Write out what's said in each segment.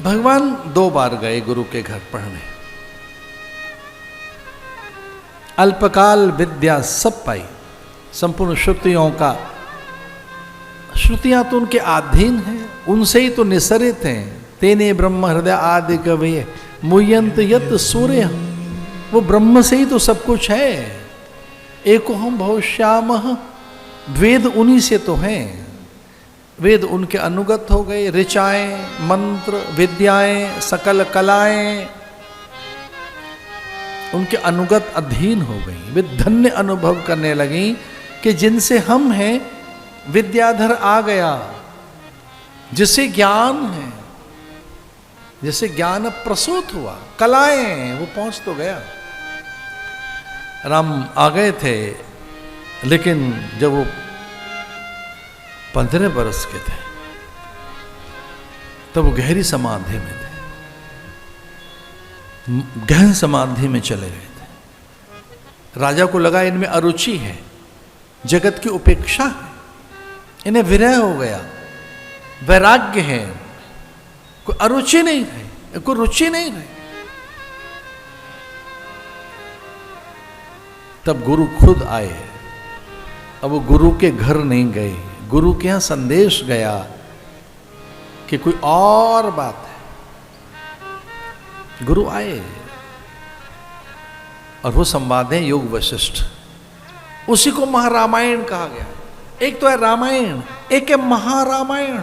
भगवान 2 बार गए गुरु के घर पढ़ने। अल्पकाल विद्या सब पाई, संपूर्ण श्रुतियों का, श्रुतियां तो उनके अधीन हैं, उनसे ही तो निसरित हैं। तेने ब्रह्म हृदय आदि कवि मुयंत यत सूर्य, वो ब्रह्म से ही तो सब कुछ है। एको हम बहुश्याम, वेद उन्हीं से तो हैं। वेद उनके अनुगत हो गए, ऋचाएं, मंत्र, विद्याएं, सकल कलाएं उनके अनुगत अधीन हो गई। वे धन्य अनुभव करने लगी कि जिनसे हम हैं, विद्याधर आ गया, जिसे ज्ञान है, जिसे ज्ञान प्रसूत हुआ, कलाएं, वो पहुंच तो गया। राम आ गए थे, लेकिन जब वो 15 बरस के थे तब वो गहरी समाधि में थे, गहन समाधि में चले गए थे। राजा को लगा इनमें अरुचि है, जगत की उपेक्षा है, इन्हें विरह हो गया, वैराग्य है, कोई अरुचि नहीं रहे, कोई रुचि नहीं रही। तब गुरु खुद आए। अब वो गुरु के घर नहीं गए, गुरु के यहां संदेश गया कि कोई और बात है। गुरु आए और वो संवाद है योग वशिष्ठ, उसी को महारामायण कहा गया। एक तो है रामायण, एक है महारामायण।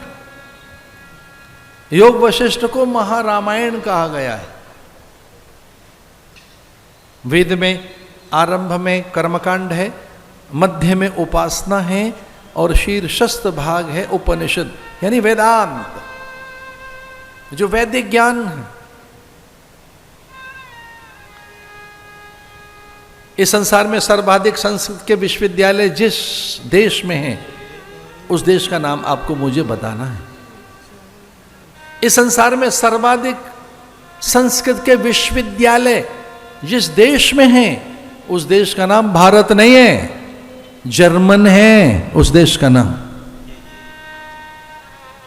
योग वशिष्ठ को महारामायण कहा गया है। वेद में आरंभ में कर्मकांड है, मध्य में उपासना है और शीर्षस्थ भाग है उपनिषद, यानी वेदांत, जो वैदिक ज्ञान है। इस संसार में सर्वाधिक संस्कृत के विश्वविद्यालय जिस देश में हैं, उस देश का नाम आपको मुझे बताना है। इस संसार में सर्वाधिक संस्कृत के विश्वविद्यालय जिस देश में हैं, उस देश का नाम भारत नहीं है, जर्मन है उस देश का नाम।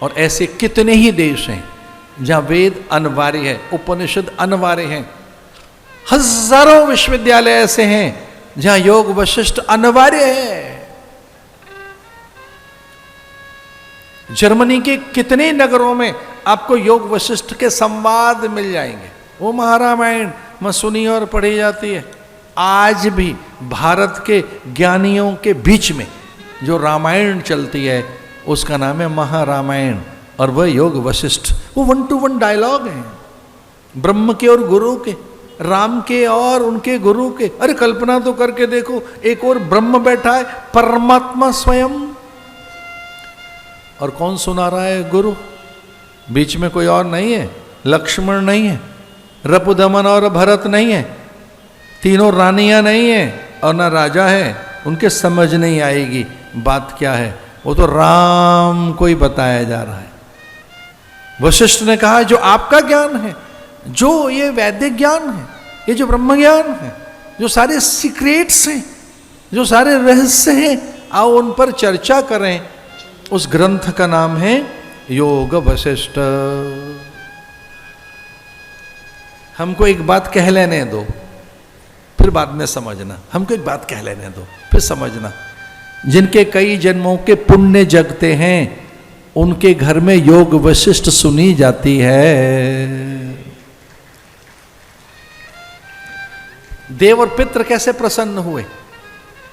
और ऐसे कितने ही देश हैं जहां वेद अनिवार्य है, उपनिषद अनिवार्य है। हजारों विश्वविद्यालय ऐसे हैं जहां योग वशिष्ठ अनिवार्य है। जर्मनी के कितने नगरों में आपको योग वशिष्ठ के संवाद मिल जाएंगे। वो महारामायण में सुनी और पढ़ी जाती है। आज भी भारत के ज्ञानियों के बीच में जो रामायण चलती है, उसका नाम है महारामायण, और वह योग वशिष्ठ। वो 1 to 1 डायलॉग है, ब्रह्म के और गुरु के, राम के और उनके गुरु के। अरे कल्पना तो करके देखो, एक और ब्रह्म बैठा है, परमात्मा स्वयं, और कौन सुना रहा है? गुरु। बीच में कोई और नहीं है, लक्ष्मण नहीं है, रपुदमन और भरत नहीं है, तीनों रानियां नहीं है और ना राजा है। उनके समझ नहीं आएगी बात क्या है, वो तो राम को ही बताया जा रहा है। वशिष्ठ ने कहा जो आपका ज्ञान है, जो ये वैदिक ज्ञान है, ये जो ब्रह्म ज्ञान है, जो सारे सीक्रेट्स हैं, जो सारे रहस्य हैं, आओ उन पर चर्चा करें। उस ग्रंथ का नाम है योग वशिष्ठ। हमको एक बात कह लेने दो, फिर बाद में समझना। हमको एक बात कह लेने दो, फिर समझना। जिनके कई जन्मों के पुण्य जगते हैं, उनके घर में योग वशिष्ठ सुनी जाती है। देव और पितृ कैसे प्रसन्न हुए,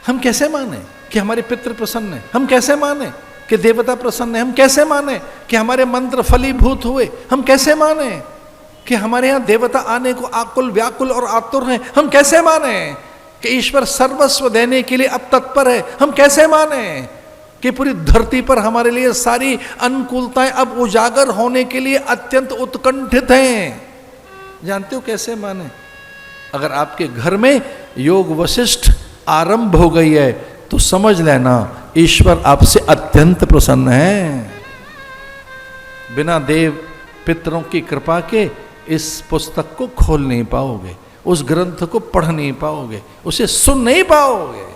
हम कैसे माने कि हमारे पितृ प्रसन्न है? हम कैसे माने कि देवता प्रसन्न है? हम कैसे माने कि हमारे मंत्र फलीभूत हुए? हम कैसे माने कि हमारे यहां देवता आने को आकुल व्याकुल और आतुर हैं? हम कैसे माने कि ईश्वर सर्वस्व देने के लिए अब तत्पर है? हम कैसे माने कि पूरी धरती पर हमारे लिए सारी अनुकूलताएं अब उजागर होने के लिए अत्यंत उत्कंठित हैं? जानते हो कैसे माने? अगर आपके घर में योग वशिष्ठ आरंभ हो गई है, तो समझ लेना ईश्वर आपसे अत्यंत प्रसन्न है। बिना देव पितरों की कृपा के इस पुस्तक को खोल नहीं पाओगे, उस ग्रंथ को पढ़ नहीं पाओगे, उसे सुन नहीं पाओगे।